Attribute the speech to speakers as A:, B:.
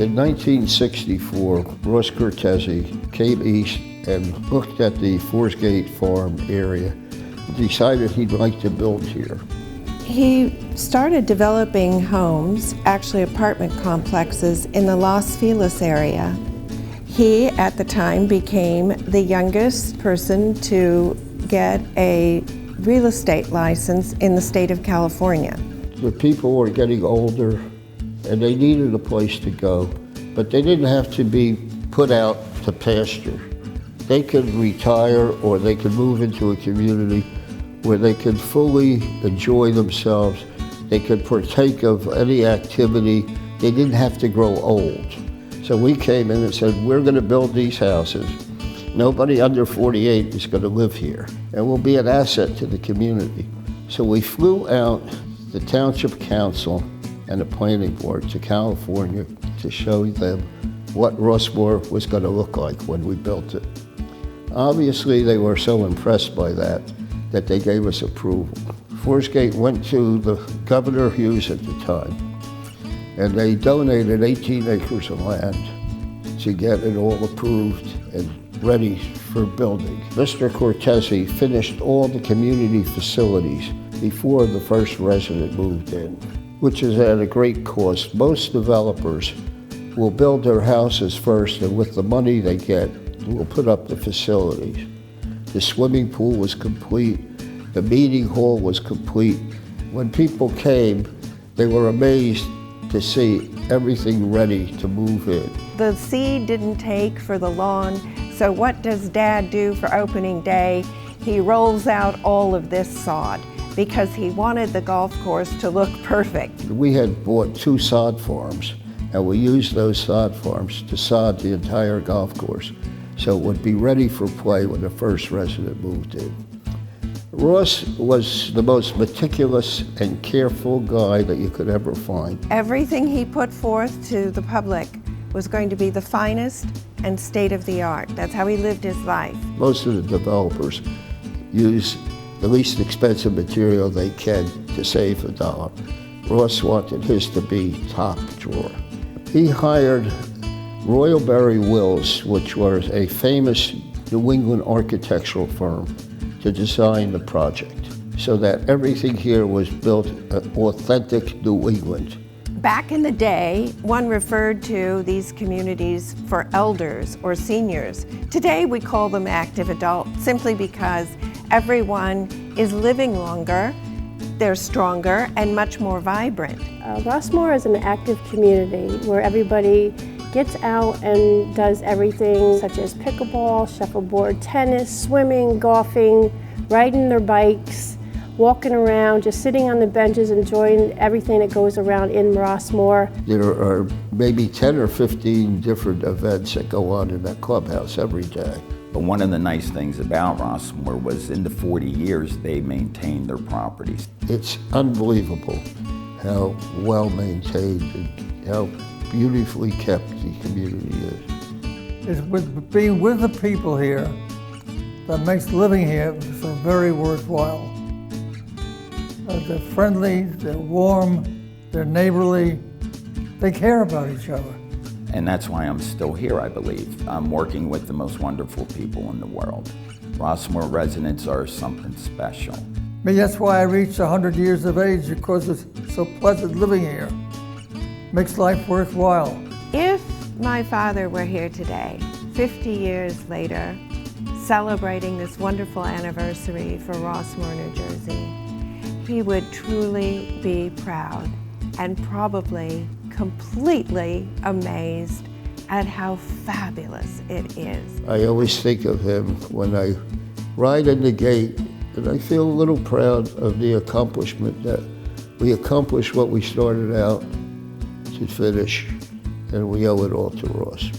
A: In 1964, Ross Cortese came east and looked at the Forsgate Farm area and decided he'd like to build here.
B: He started developing homes, actually apartment complexes, in the Los Feliz area. He, at the time, became the youngest person to get a real estate license in the state of California.
A: The people were getting older and they needed a place to go, but they didn't have to be put out to pasture. They could retire or they could move into a community where they could fully enjoy themselves. They could partake of any activity. They didn't have to grow old. So we came in and said, we're going to build these houses. Nobody under 48 is going to live here, and we'll be an asset to the community. So we flew out the Township Council and the Planning Board to California to show them what Rossmoor was going to look like when we built it. Obviously, they were so impressed by that they gave us approval. Forsgate went to the Governor Hughes at the time, and they donated 18 acres of land to get it all approved and ready for building. Mr. Cortese finished all the community facilities before the first resident moved in, which is at a great cost. Most developers will build their houses first, and with the money they get, will put up the facilities. The swimming pool was complete. The meeting hall was complete. When people came, they were amazed to see everything ready to move in.
B: The seed didn't take for the lawn, so what does Dad do for opening day? He rolls out all of this sod because he wanted the golf course to look perfect.
A: We had bought 2 sod farms, and we used those sod farms to sod the entire golf course, so it would be ready for play when the first resident moved in. Ross was the most meticulous and careful guy that you could ever find.
B: Everything he put forth to the public was going to be the finest and state-of-the-art. That's how he lived his life.
A: Most of the developers use the least expensive material they can to save a dollar. Ross wanted his to be top drawer. He hired Royal Berry Wills, which was a famous New England architectural firm, to design the project so that everything here was built authentic New England.
B: Back in the day, one referred to these communities for elders or seniors. Today we call them active adults simply because everyone is living longer, they're stronger and much more vibrant.
C: Rossmoor is an active community where everybody gets out and does everything such as pickleball, shuffleboard, tennis, swimming, golfing, riding their bikes, walking around, just sitting on the benches, enjoying everything that goes around in Rossmoor.
A: There are maybe 10 or 15 different events that go on in that clubhouse every day.
D: But one of the nice things about Rossmoor was in the 40 years they maintained their properties.
A: It's unbelievable how well maintained and how beautifully kept the community is.
E: It's with being with the people here that makes living here so very worthwhile. They're friendly, they're warm, they're neighborly, they care about each other.
D: And that's why I'm still here, I believe. I'm working with the most wonderful people in the world. Rossmoor residents are something special.
E: Maybe that's why I reached 100 years of age, because it's so pleasant living here. Makes life worthwhile.
B: If my father were here today, 50 years later, celebrating this wonderful anniversary for Rossmoor, New Jersey, he would truly be proud and probably completely amazed at how fabulous it is.
A: I always think of him when I ride in the gate, and I feel a little proud of the accomplishment that we accomplished what we started out to finish, and we owe it all to Ross.